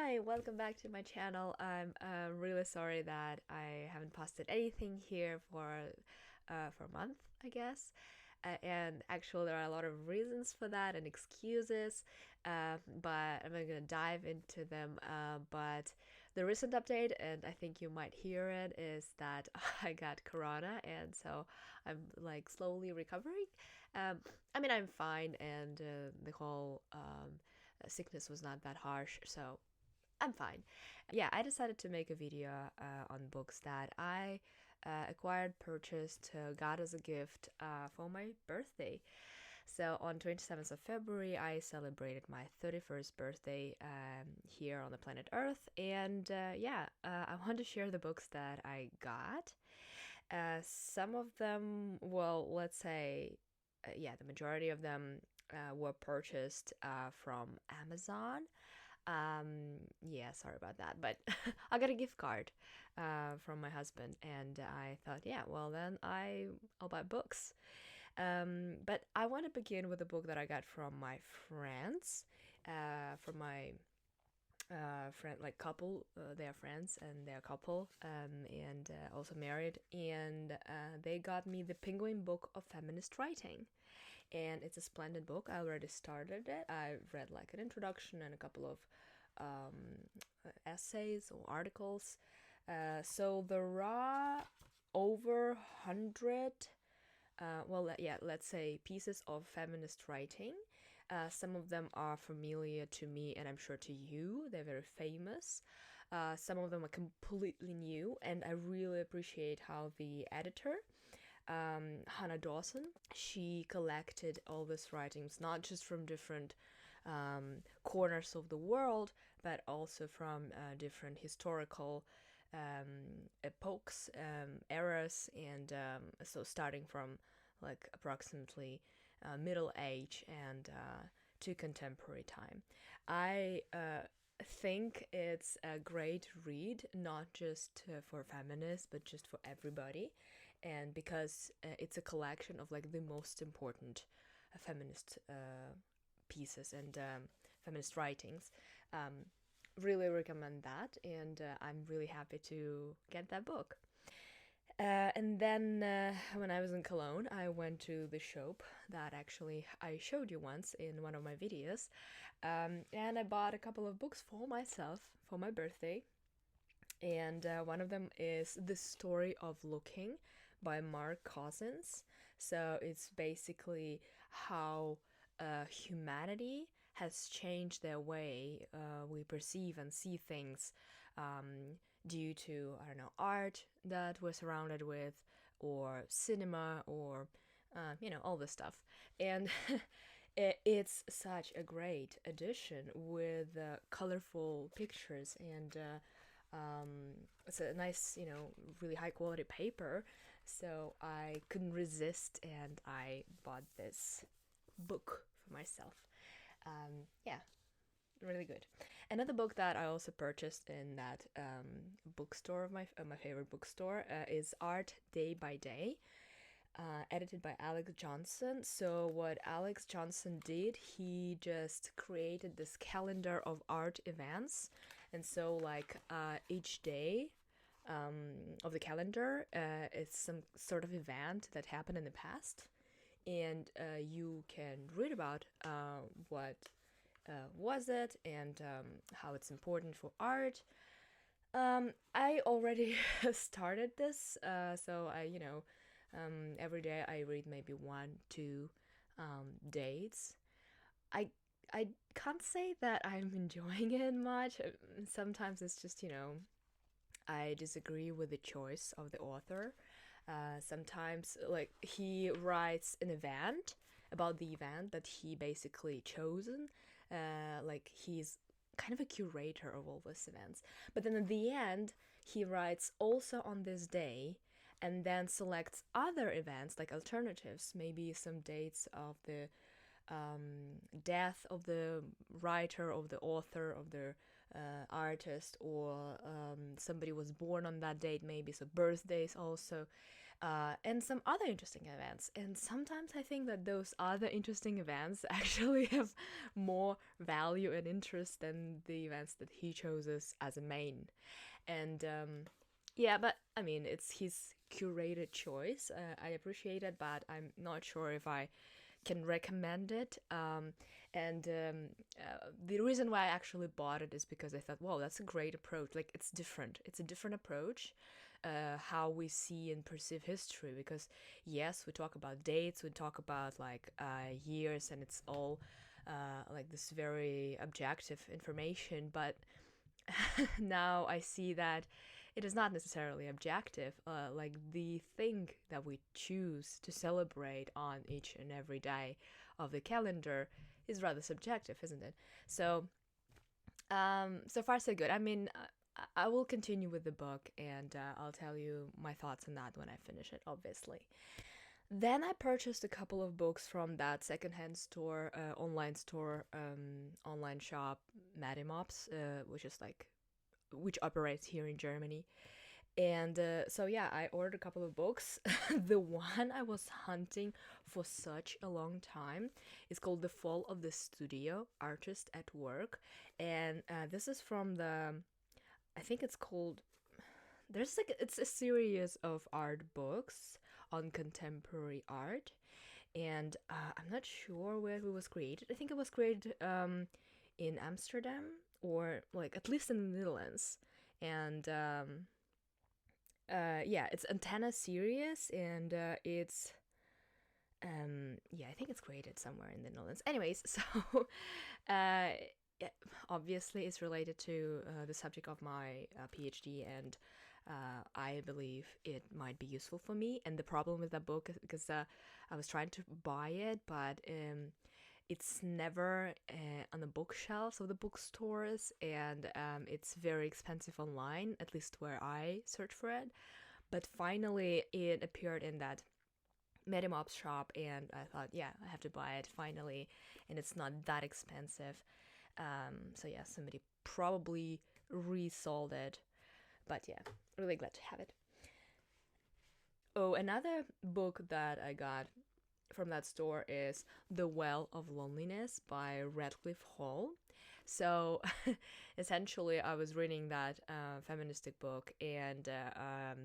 Hi, welcome back to my channel. I'm really sorry that I haven't posted anything here for a month, I guess. And actually, there are a lot of reasons for that and excuses, but I'm not gonna dive into them. But the recent update, and I think you might hear it, is that I got corona, and so I'm like slowly recovering. I'm fine, and the whole sickness was not that harsh, so I'm fine. Yeah, I decided to make a video on books that I purchased, got as a gift for my birthday. So on 27th of February, I celebrated my 31st birthday here on the planet Earth. And I want to share the books that I got. Some of them, well, let's say, the majority of them were purchased from Amazon. Sorry about that, but I got a gift card from my husband, and I thought, yeah, well then I'll buy books. But I want to begin with a book that I got from my friends, from my friend, like couple. They are friends and they're a couple, and also married, and they got me the Penguin Book of Feminist Writing. And it's a splendid book. I already started it. I read like an introduction and a couple of essays or articles. So there are over 100, let's say pieces of feminist writing. Some of them are familiar to me and I'm sure to you. They're very famous. Some of them are completely new, and I really appreciate how the editor, Hannah Dawson, she collected all these writings, not just from different corners of the world, but also from different historical epochs, eras, and so starting from like approximately Middle Age and to contemporary time. I think it's a great read, not just for feminists, but just for everybody. And because it's a collection of like the most important feminist pieces and feminist writings. Um, really recommend that, and I'm really happy to get that book. And then when I was in Cologne, I went to the shop that actually I showed you once in one of my videos, and I bought a couple of books for myself for my birthday. And one of them is The Story of Looking by Mark Cousins. So it's basically how humanity has changed their way we perceive and see things due to, I don't know, art that we're surrounded with, or cinema, or, all this stuff. And it's such a great addition with colorful pictures, and it's a nice, really high quality paper. So I couldn't resist, and I bought this book for myself. Yeah, really good. Another book that I also purchased in that bookstore of my favorite bookstore is Art Day by Day, edited by Alex Johnson. So what Alex Johnson did, he just created this calendar of art events, and so like each day of the calendar is some sort of event that happened in the past, and you can read about what was it, and how it's important for art. I already started this, so every day I read maybe 1, 2 dates. I I can't say that I'm enjoying it much. Sometimes it's just, I disagree with the choice of the author. Sometimes, like, he writes an event about the event that he basically chosen. Like, he's kind of a curator of all these events. But then at the end, he writes also on this day, and then selects other events, like alternatives, maybe some dates of the death of the writer, of the author, of the artist, or somebody was born on that date, maybe, so birthdays also. and some other interesting events. And sometimes I think that those other interesting events actually have more value and interest than the events that he chose as a main. And yeah, but I mean, it's his curated choice. I appreciate it, but I'm not sure if I can recommend it. The reason why I actually bought it is because I thought, wow, that's a great approach. Like, it's different. It's a different approach, how we see and perceive history. Because yes, we talk about dates, we talk about like years, and it's all like this very objective information. But now I see that it is not necessarily objective. Like the thing that we choose to celebrate on each and every day of the calendar is rather subjective, isn't it? So, so far so good. I mean, I will continue with the book, and I'll tell you my thoughts on that when I finish it, obviously. Then I purchased a couple of books from that secondhand store, online shop, Matimops, which is like, which operates here in Germany. And so yeah, I ordered a couple of books. The one I was hunting for such a long time is called The Fall of the Studio, Artist at Work. And this is from the, I think it's called, there's like, it's a series of art books on contemporary art. And I'm not sure where it was created. I think it was created in Amsterdam, or like at least in the Netherlands. And yeah, it's Antenna series, and it's yeah, I think it's created somewhere in the Netherlands. Anyways, so yeah, obviously it's related to the subject of my PhD, and I believe it might be useful for me. And the problem with that book is because I was trying to buy it, but it's never on the bookshelves of the bookstores, and it's very expensive online, at least where I search for it. But finally, it appeared in that Medimob's shop, and I thought, yeah, I have to buy it finally, and it's not that expensive. So yeah, somebody probably resold it, but yeah, really glad to have it. Oh, another book that I got from that store is The Well of Loneliness by Radcliffe Hall. So essentially, I was reading that feministic book, and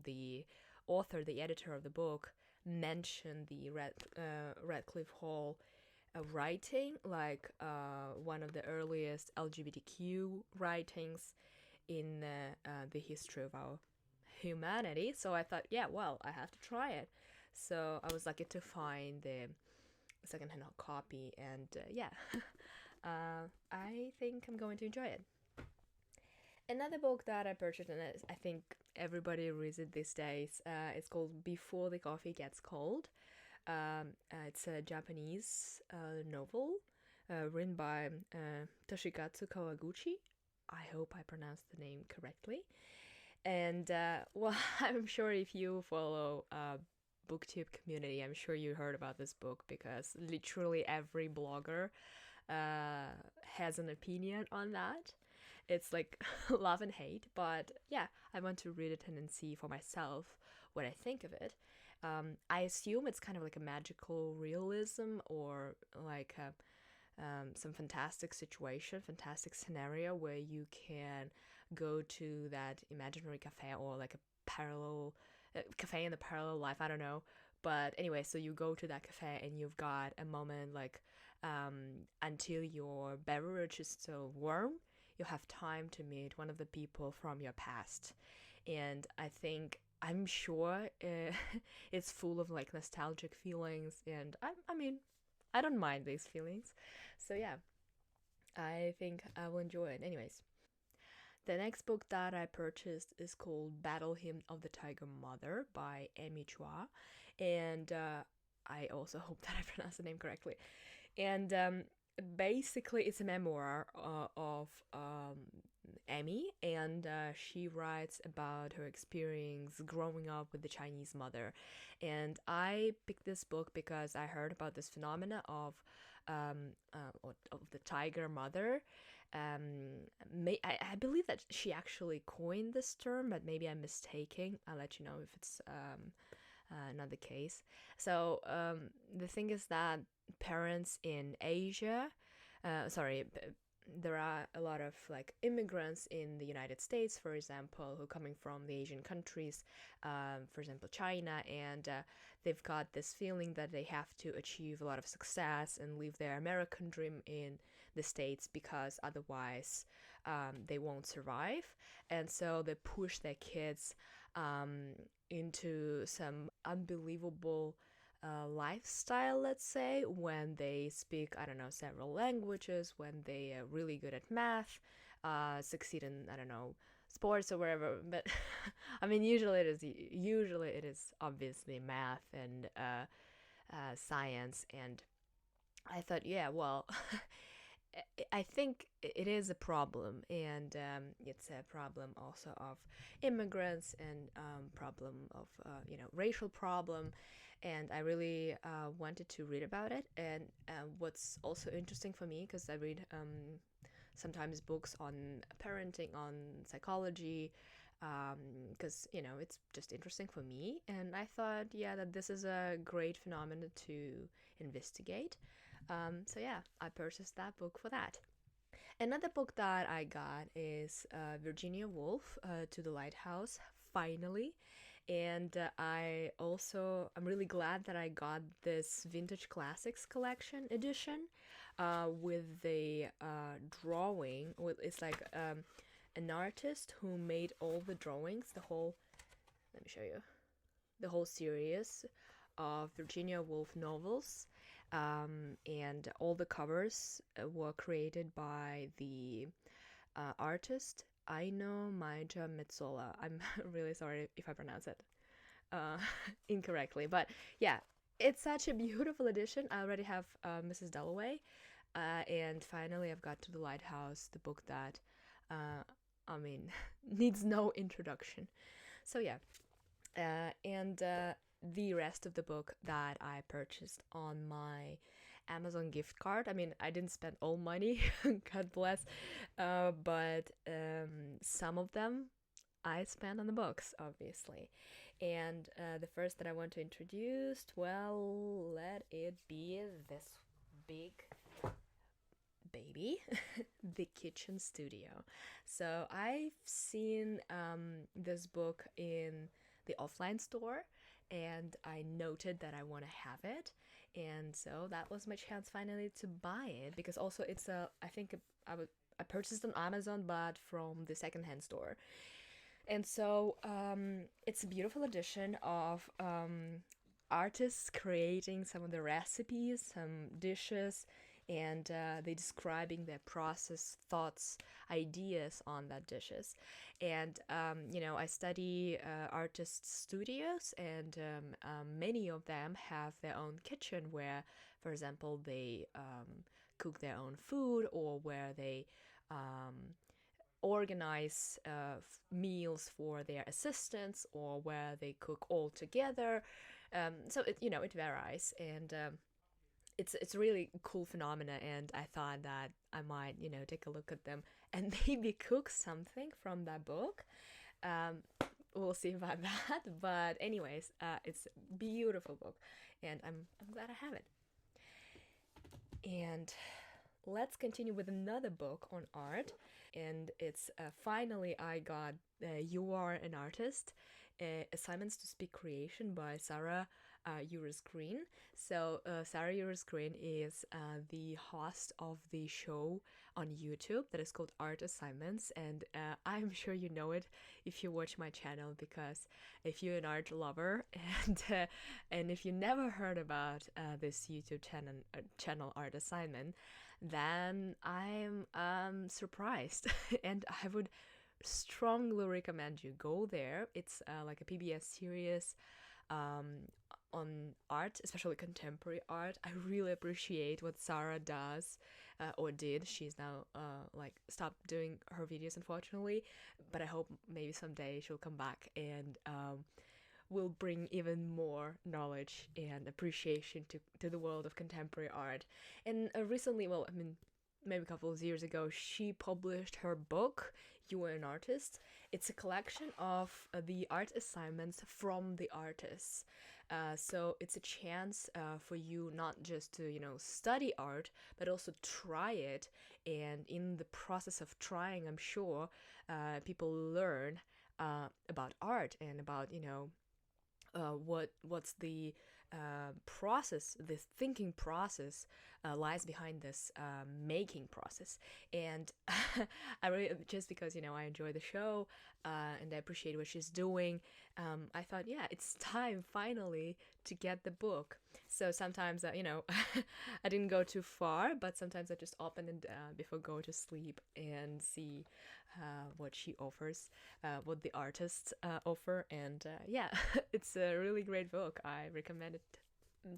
the author, the editor of the book, mentioned the Radcliffe Hall writing, like one of the earliest LGBTQ writings in the history of our humanity. So I thought, yeah, well, I have to try it. So I was lucky to find the secondhand copy, and yeah, I think I'm going to enjoy it. Another book that I purchased, and I think everybody reads it these days, it's called Before the Coffee Gets Cold. It's a Japanese novel written by Toshikazu Kawaguchi. I hope I pronounced the name correctly. And well, I'm sure if you follow booktube community, I'm sure you heard about this book, because literally every blogger has an opinion on that. It's like love and hate, but yeah, I want to read it and then see for myself what I think of it. I assume it's kind of like a magical realism, or like some fantastic situation, fantastic scenario where you can go to that imaginary cafe, or like a parallel cafe in the parallel life. I don't know. But anyway, so you go to that cafe and you've got a moment like until your beverage is still warm, you have time to meet one of the people from your past. And I'm sure it's full of like nostalgic feelings, and I mean, I don't mind these feelings. So yeah, I think I will enjoy it. Anyways, the next book that I purchased is called Battle Hymn of the Tiger Mother by Amy Chua. And I also hope that I pronounced the name correctly. And basically, it's a memoir of Amy, and she writes about her experience growing up with the Chinese mother. And I picked this book because I heard about this phenomena of the tiger mother. I believe that she actually coined this term, but maybe I'm mistaken. I'll let you know if it's not the case. So the thing is that parents in Asia, there are a lot of like immigrants in the United States, for example, who are coming from the Asian countries, for example, China, and they've got this feeling that they have to achieve a lot of success and live their American dream in the States because otherwise they won't survive. And so they push their kids into some unbelievable lifestyle, let's say, when they speak, I don't know, several languages, when they are really good at math, succeed in, I don't know, sports or wherever. But I mean, usually it is obviously math and science. And I thought, yeah, well, I think it is a problem, and it's a problem also of immigrants and problem of racial problem, and I really wanted to read about it. And what's also interesting for me, because I read sometimes books on parenting, on psychology, because it's just interesting for me, and I thought, yeah, that this is a great phenomenon to investigate. So yeah, I purchased that book for that. Another book that I got is Virginia Woolf, To the Lighthouse, finally. And I'm really glad that I got this Vintage Classics Collection edition with the drawing. It's like an artist who made all the drawings, let me show you, the whole series of Virginia Woolf novels. And all the covers were created by the artist Aino Maija Metsola. I'm really sorry if I pronounce it incorrectly, but yeah, it's such a beautiful edition. I already have Mrs. Dalloway, and finally I've got To the Lighthouse, the book that, needs no introduction. So yeah, and the rest of the book that I purchased on my Amazon gift card. I mean, I didn't spend all money, God bless, but some of them I spent on the books, obviously. And the first that I want to introduce, well, let it be this big baby, The Kitchen Studio. So I've seen this book in the offline store, and I noted that I want to have it, and so that was my chance finally to buy it, because also I purchased on Amazon, but from the secondhand store. And so it's a beautiful edition of artists creating some of the recipes, some dishes, and they describing their process, thoughts, ideas on that dishes. And I study artists' studios, and many of them have their own kitchen where, for example, they cook their own food, or where they organize meals for their assistants, or where they cook all together. So it varies, and it's a really cool phenomena, and I thought that I might, take a look at them and maybe cook something from that book. We'll see about that. But anyways, it's a beautiful book, and I'm glad I have it. And let's continue with another book on art, and it's finally I got You Are an Artist, Assignments to Speak Creation by Sarah Urist Green. So Sarah Urist Green is the host of the show on YouTube that is called Art Assignments, and I'm sure you know it if you watch my channel, because if you're an art lover and if you never heard about this YouTube channel Art Assignment, then I'm surprised and I would strongly recommend you go there. It's like a PBS series on art, especially contemporary art. I really appreciate what Sarah does, or did. She's now stopped doing her videos, unfortunately, but I hope maybe someday she'll come back and will bring even more knowledge and appreciation to the world of contemporary art. And recently, maybe a couple of years ago, she published her book, You Are an Artist. It's a collection of the art assignments from the artists. So it's a chance for you not just to, study art, but also try it. And in the process of trying, I'm sure people learn about art and about, what's the process, this thinking process lies behind this making process. And I really, just because I enjoy the show and I appreciate what she's doing, I thought, yeah, it's time finally to get the book. So sometimes I didn't go too far, but sometimes I just open it before go to sleep and see what she offers, what the artists offer. And yeah, it's a really great book. I recommend it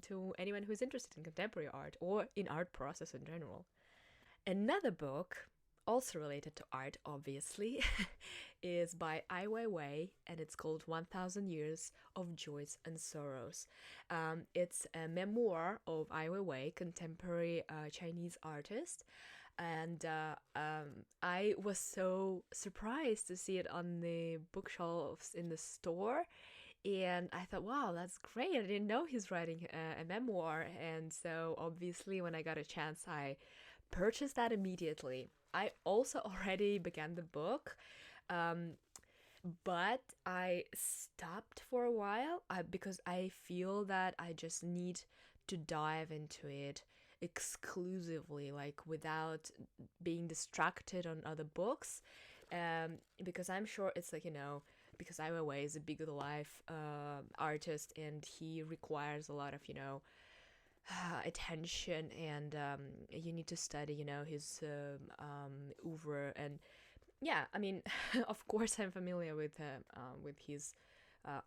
to anyone who's interested in contemporary art or in art process in general. Another book, also related to art, obviously, is by Ai Weiwei, and it's called 1000 Years of Joys and Sorrows. It's a memoir of Ai Weiwei, contemporary Chinese artist. And I was so surprised to see it on the bookshelves in the store. And I thought, wow, that's great. I didn't know he's writing a memoir. And so obviously, when I got a chance, I purchased that immediately. I also already began the book, but I stopped for a while because I feel that I just need to dive into it exclusively, like without being distracted on other books, because I'm sure it's like, because Ai Weiwei is a big life artist, and he requires a lot of, attention, and you need to study, his oeuvre. And yeah, I mean, of course, I'm familiar with his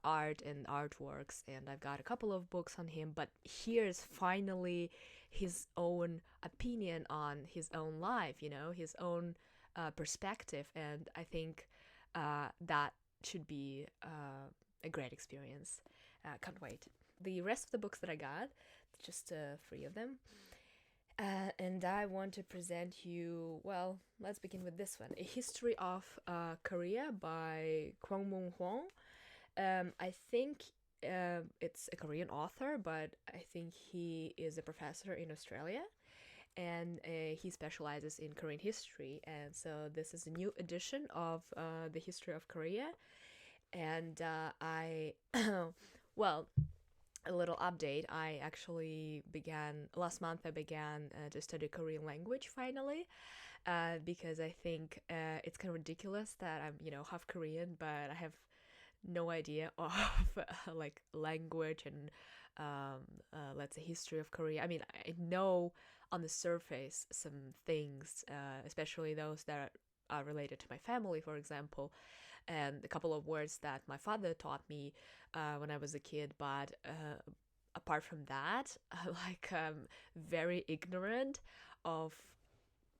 art and artworks, and I've got a couple of books on him. But here's finally his own opinion on his own life, his own perspective, and I think that should be a great experience. Can't wait. The rest of the books that I got, just 3 of them. And I want to present you, well, let's begin with this one, A History of Korea by Hwang. I think it's a Korean author, but I think he is a professor in Australia, and he specializes in Korean history. And so this is a new edition of the history of Korea. And well, a little update. I actually last month I began to study Korean language finally, because I think it's kind of ridiculous that I'm, half Korean, but I have no idea of like language and let's say history of Korea. I mean, I know on the surface some things, especially those that are related to my family, for example, and a couple of words that my father taught me when I was a kid. But apart from that, I'm very ignorant of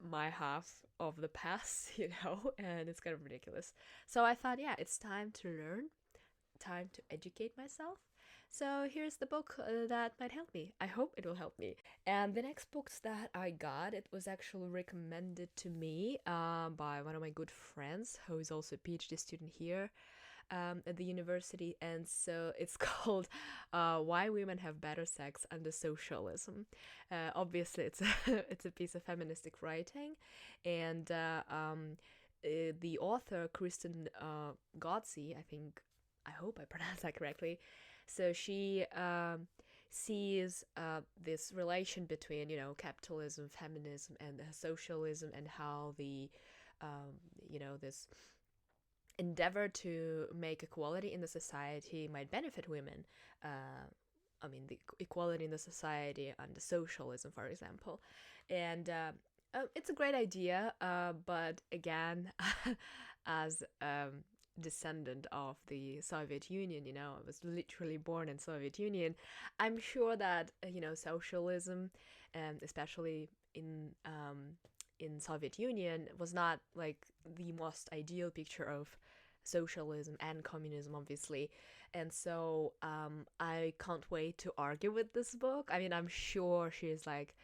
my half of the past, and it's kind of ridiculous. So I thought, yeah, it's time to learn, time to educate myself. So here's the book that might help me. I hope it will help me. And the next books that I got, it was actually recommended to me by one of my good friends, who is also a PhD student here at the university. And so it's called Why Women Have Better Sex Under Socialism. Obviously, it's it's a piece of feministic writing, and the author, Kristen Gotzi, I hope I pronounced that correctly. So she sees this relation between, capitalism, feminism, and socialism, and how the, this endeavor to make equality in the society might benefit women. The equality in the society under socialism, for example. And it's a great idea, but again, as descendant of the Soviet Union, I was literally born in Soviet Union. I'm sure that socialism, and especially in Soviet Union, was not like the most ideal picture of socialism and communism, obviously. And so I can't wait to argue with this book. I mean, I'm sure she's like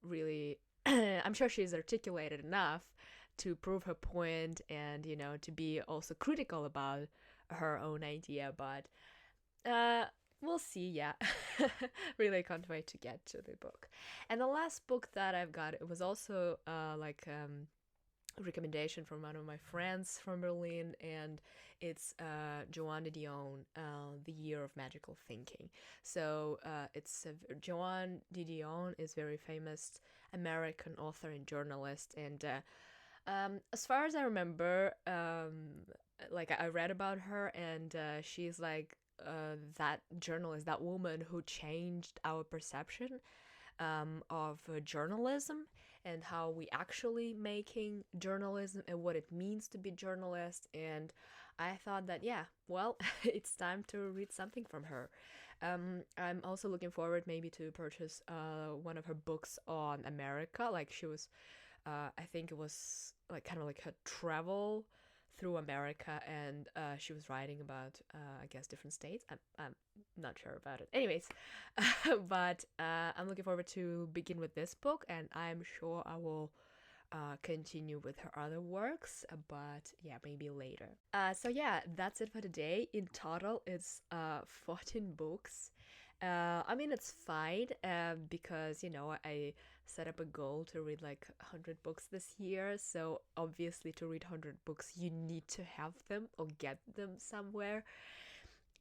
really I'm sure she's articulated enough to prove her point, and to be also critical about her own idea. But we'll see. Yeah, really can't wait to get to the book. And the last book that I've got, it was also recommendation from one of my friends from Berlin, and it's Joan Didion, The Year of Magical Thinking. So Joan Didion is very famous American author and journalist, and as far as I remember, like I read about her, and she's like that journalist, that woman who changed our perception of journalism and how we actually making journalism and what it means to be journalist. And I thought that, yeah, well, it's time to read something from her. I'm also looking forward maybe to purchase one of her books on America. Like she was, I think it was like kind of like her travel through America, and she was writing about, I guess, different states. I'm not sure about it. Anyways, but I'm looking forward to begin with this book, and I'm sure I will continue with her other works, but yeah, maybe later. So yeah, that's it for today. In total, it's 14 books. I mean, it's fine because, you know, I set up a goal to read like 100 books this year. So obviously, to read 100 books, you need to have them or get them somewhere.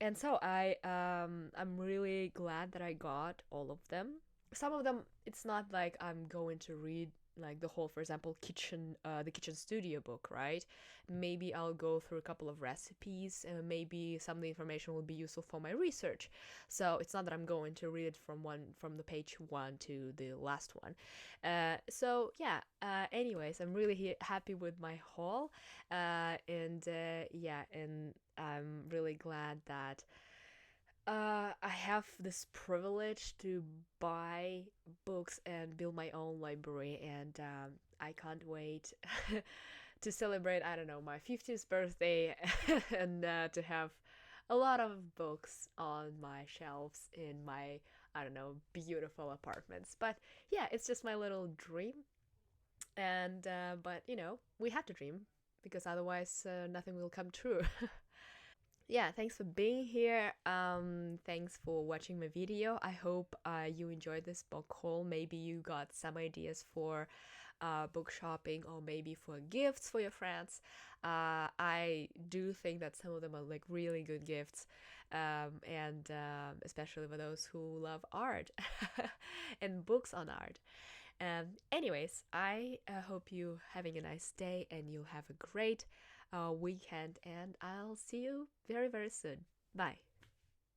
And so I'm really glad that I got all of them. Some of them, it's not like I'm going to read like the whole, for example, the kitchen studio book, right? Maybe I'll go through a couple of recipes, and maybe some of the information will be useful for my research. So it's not that I'm going to read it from the page one to the last one. So yeah. Anyways, I'm really happy with my haul, and yeah, and I'm really glad that I have this privilege to buy books and build my own library, and I can't wait to celebrate, I don't know, my 50th birthday and to have a lot of books on my shelves in my, I don't know, beautiful apartments. But yeah, it's just my little dream, and but you know, we have to dream because otherwise nothing will come true. Yeah, thanks for being here. Thanks for watching my video. I hope you enjoyed this book haul. Maybe you got some ideas for book shopping, or maybe for gifts for your friends. I do think that some of them are like really good gifts, and especially for those who love art and books on art. Anyways, I hope you having a nice day, and you'll have a great weekend, and I'll see you very, very soon. Bye.